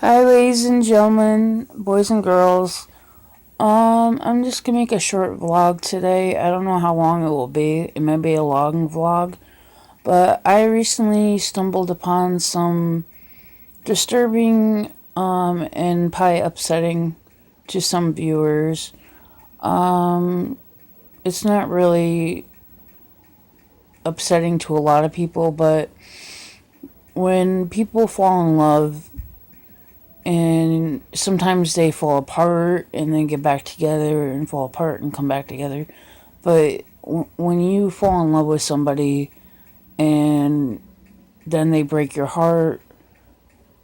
Hi, ladies and gentlemen, boys and girls. I'm just gonna make a short vlog today. I don't know how long it will be. It may be a long vlog, but I recently stumbled upon some disturbing, and probably upsetting to some viewers. Um, it's not really upsetting to a lot of people, but when people fall in love, and sometimes they fall apart and then get back together and fall apart and come back together. But when you fall in love with somebody and then they break your heart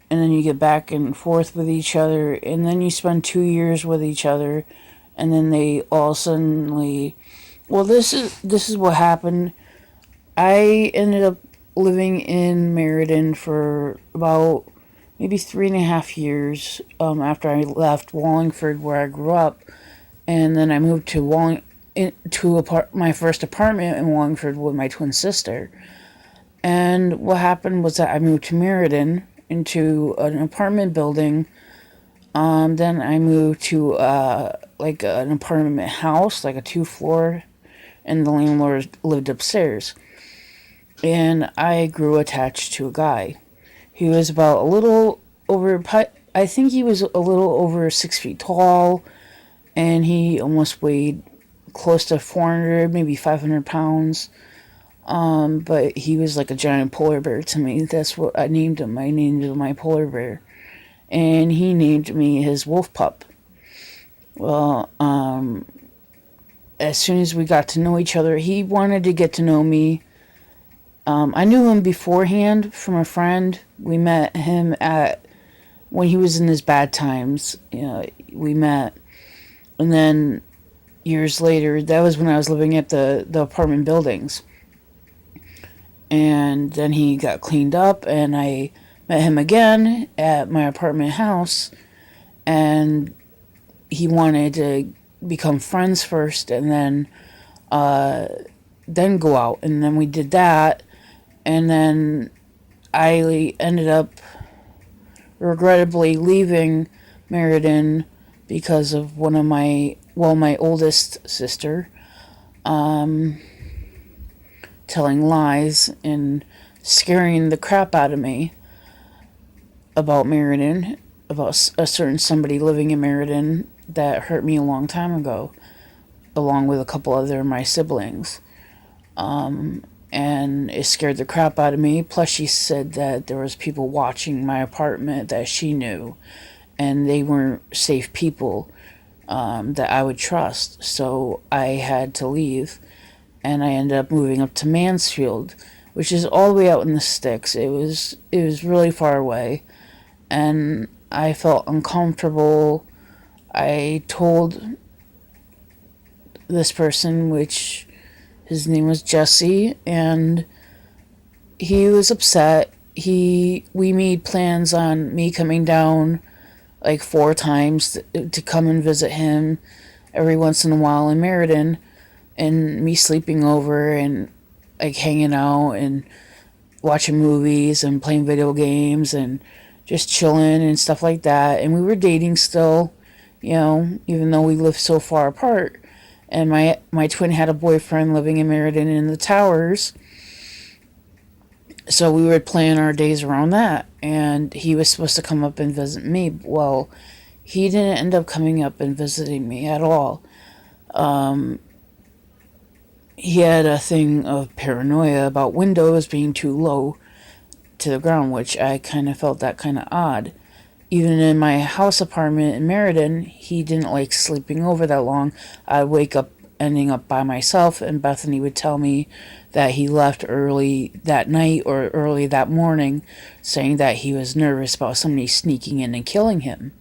and then you get back and forth with each other and then you spend 2 years with each other and then they all suddenly, well, this is what happened. I ended up living in Meriden for about maybe 3.5 years, after I left Wallingford, where I grew up, and then I moved to my first apartment in Wallingford with my twin sister. And what happened was that I moved to Meriden into an apartment building. Then I moved to like an apartment house, like a 2 floor, and the landlord lived upstairs. And I grew attached to a guy. He was about a little over, I think he was a little over 6 feet tall, and he almost weighed close to 400, maybe 500 pounds. But he was like a giant polar bear to me. That's what I named him. I named him my polar bear. And he named me his wolf pup. Well, as soon as we got to know each other, he wanted to get to know me. I knew him beforehand from a friend. We met him at when he was in his bad times. We met, and then years later, that was when I was living at the apartment buildings. And then he got cleaned up, and I met him again at my apartment house, and he wanted to become friends first, and then go out, and then we did that, and then I ended up regrettably leaving Meriden because of my oldest sister, um, telling lies and scaring the crap out of me about Meriden, about a certain somebody living in Meriden that hurt me a long time ago, along with a couple other of my siblings. And it scared the crap out of me. Plus, she said that there was people watching my apartment that she knew, and they weren't safe people, that I would trust. So I had to leave, and I ended up moving up to Mansfield, which is all the way out in the sticks. It was really far away, and I felt uncomfortable. I told this person, which his name was Jesse, and he was upset. We made plans on me coming down like 4 times to come and visit him every once in a while in Meriden, and me sleeping over and like hanging out and watching movies and playing video games and just chilling and stuff like that. And we were dating still, even though we lived so far apart. And my twin had a boyfriend living in Meriden in the towers, so we would plan our days around that. And he was supposed to come up and visit me. Well, he didn't end up coming up and visiting me at all. He had a thing of paranoia about windows being too low to the ground, which I kind of felt that kind of odd. Even in my house apartment in Meriden, he didn't like sleeping over that long. I'd wake up ending up by myself, and Bethany would tell me that he left early that night or early that morning, saying that he was nervous about somebody sneaking in and killing him.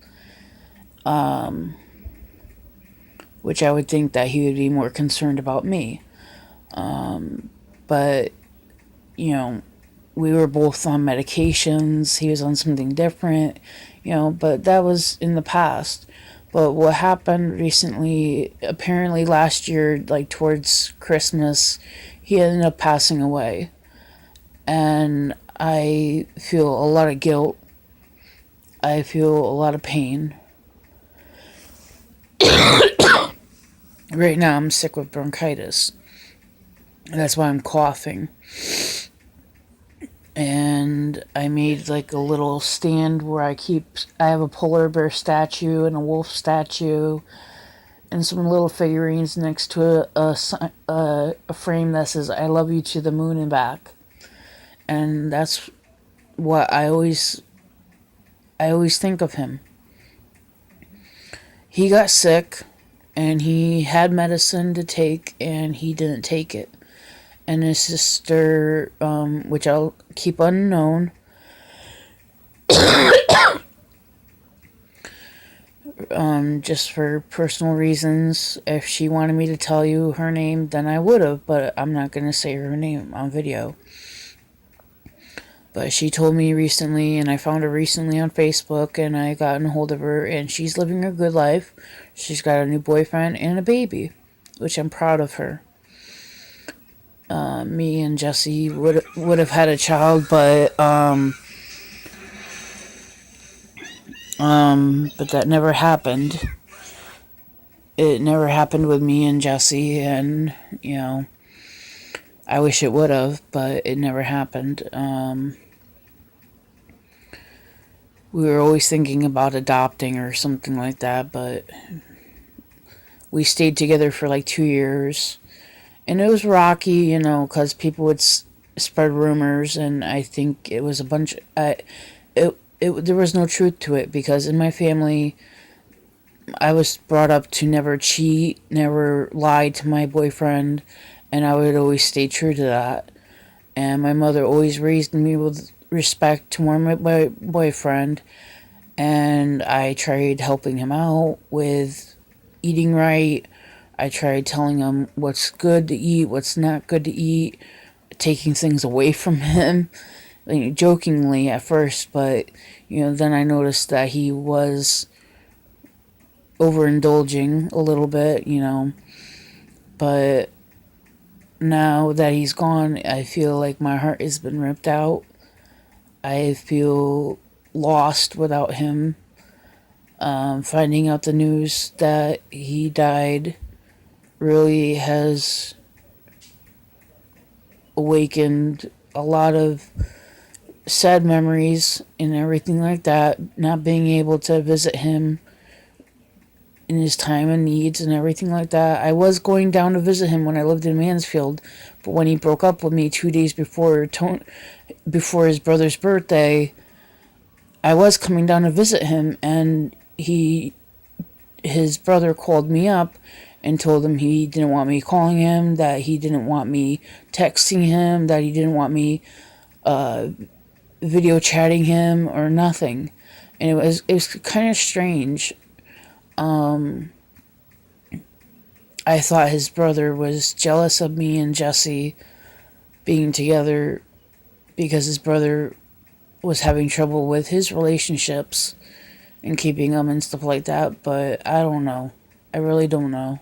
Which I would think that he would be more concerned about me. But, you know, we were both on medications. He was on something different, but that was in the past. But what happened recently, apparently last year, like towards Christmas, he ended up passing away. And I feel a lot of guilt I feel a lot of pain. Right now, I'm sick with bronchitis. That's why I'm coughing. And I made like a little stand where I have a polar bear statue and a wolf statue and some little figurines next to a frame that says "I love you to the moon and back," and that's what I always think of him. He got sick, and he had medicine to take, and he didn't take it. And his sister, which I'll keep unknown, just for personal reasons. If she wanted me to tell you her name, then I would have, but I'm not going to say her name on video. But she told me recently, and I found her recently on Facebook, and I got in a hold of her, and she's living a good life. She's got a new boyfriend and a baby, which I'm proud of her. Me and Jesse would have had a child, but that never happened. It never happened with me and Jesse, and I wish it would have, but it never happened. We were always thinking about adopting or something like that, but we stayed together for like 2 years, and it was rocky, because people would spread rumors, and I think it was a bunch. There was no truth to it, because in my family, I was brought up to never cheat, never lie to my boyfriend, and I would always stay true to that. And my mother always raised me with respect toward my boyfriend, and I tried helping him out with eating right. I tried telling him what's good to eat, what's not good to eat, taking things away from him, like, jokingly at first, but then I noticed that he was overindulging a little bit, but now that he's gone, I feel like my heart has been ripped out. I feel lost without him. Finding out the news that he died really has awakened a lot of sad memories and everything like that. Not being able to visit him in his time and needs and everything like that. I was going down to visit him when I lived in Mansfield, but when he broke up with me 2 days before his brother's birthday, I was coming down to visit him, and his brother called me up and told him he didn't want me calling him, that he didn't want me texting him, that he didn't want me video chatting him or nothing. And it was kind of strange. I thought his brother was jealous of me and Jesse being together because his brother was having trouble with his relationships and keeping them and stuff like that, but I don't know. I really don't know.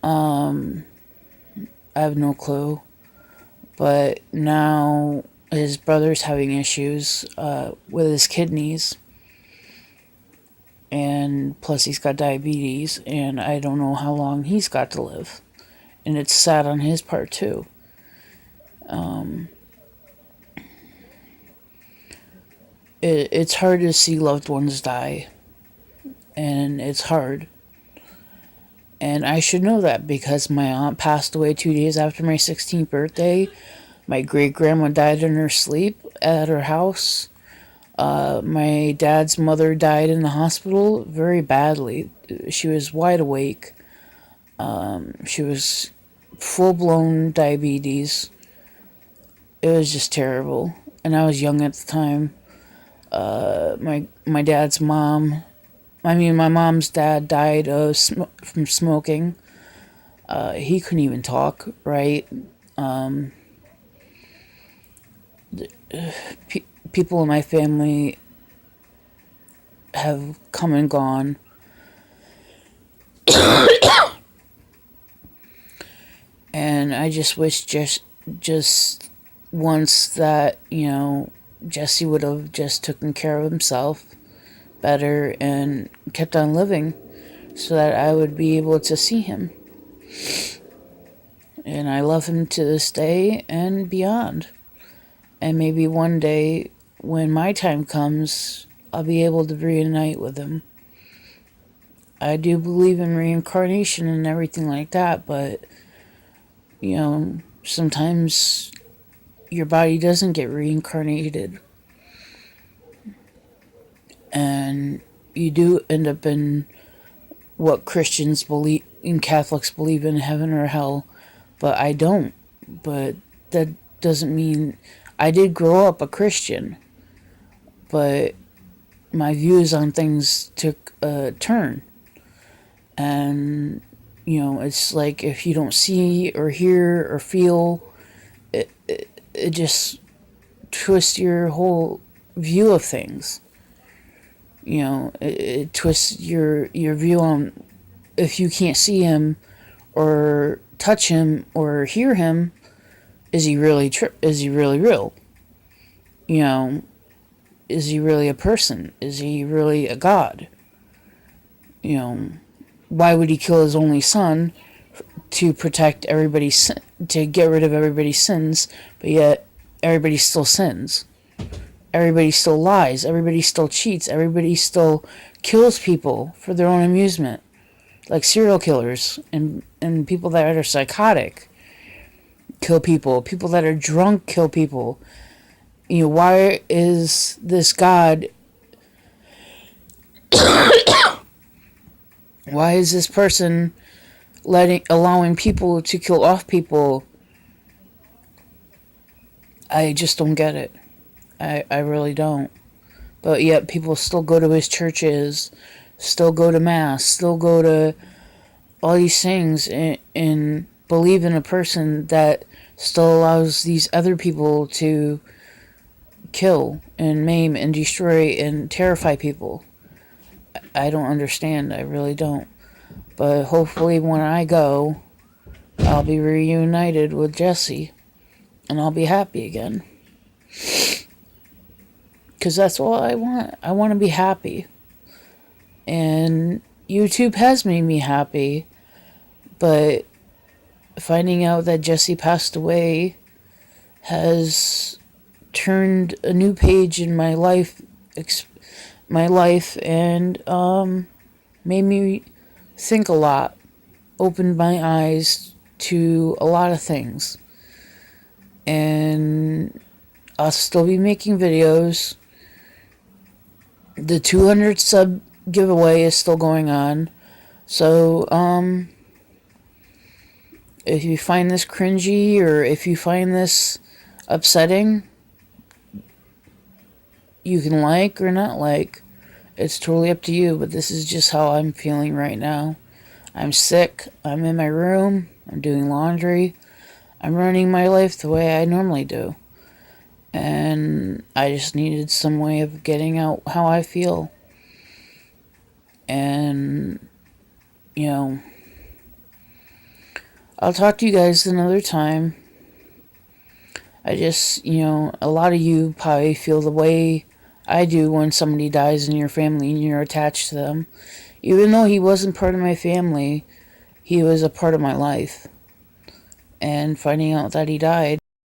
I have no clue. But now his brother's having issues with his kidneys, and plus he's got diabetes, and I don't know how long he's got to live. And it's sad on his part too. It's hard to see loved ones die, and it's hard. And I should know that because my aunt passed away 2 days after my 16th birthday. My great grandma died in her sleep at her house. My dad's mother died in the hospital very badly. She was wide awake. She was full blown diabetes. It was just terrible. And I was young at the time. My dad's mom, my mom's dad died from smoking. He couldn't even talk, right? People in my family have come and gone. And I just wish just once that, Jesse would have just taken care of himself better and kept on living so that I would be able to see him. And I love him to this day and beyond. And maybe one day, when my time comes, I'll be able to reunite with him. I do believe in reincarnation and everything like that, but, sometimes your body doesn't get reincarnated. And you do end up in what Christians believe, and Catholics believe in heaven or hell, but I don't. But that doesn't mean I did grow up a Christian, but my views on things took a turn. And, it's like if you don't see or hear or feel, it just twists your whole view of things. It twists your view on if you can't see him or touch him or hear him, is he really real? Is he really a person? Is he really a god? Why would he kill his only son? To protect everybody's, to get rid of everybody's sins, but yet everybody still sins. Everybody still lies. Everybody still cheats. Everybody still kills people for their own amusement. Like serial killers and people that are psychotic kill people. People that are drunk kill people. Why is this God... why is this person allowing people to kill off people? I just don't get it. I really don't. But yet people still go to his churches, still go to mass, still go to all these things and believe in a person that still allows these other people to kill and maim and destroy and terrify people. I don't understand. I really don't. But hopefully when I go, I'll be reunited with Jesse and I'll be happy again. Because that's all I want. I want to be happy. And YouTube has made me happy. But finding out that Jesse passed away has turned a new page in my life, and made me think a lot. Opened my eyes to a lot of things. And I'll still be making videos. The 200 sub giveaway is still going on. So, if you find this cringy or if you find this upsetting, you can like or not like. It's totally up to you, but this is just how I'm feeling right now. I'm sick. I'm in my room. I'm doing laundry. I'm running my life the way I normally do. And I just needed some way of getting out how I feel. And, I'll talk to you guys another time. I just, a lot of you probably feel the way I do when somebody dies in your family and you're attached to them. Even though he wasn't part of my family, he was a part of my life. And finding out that he died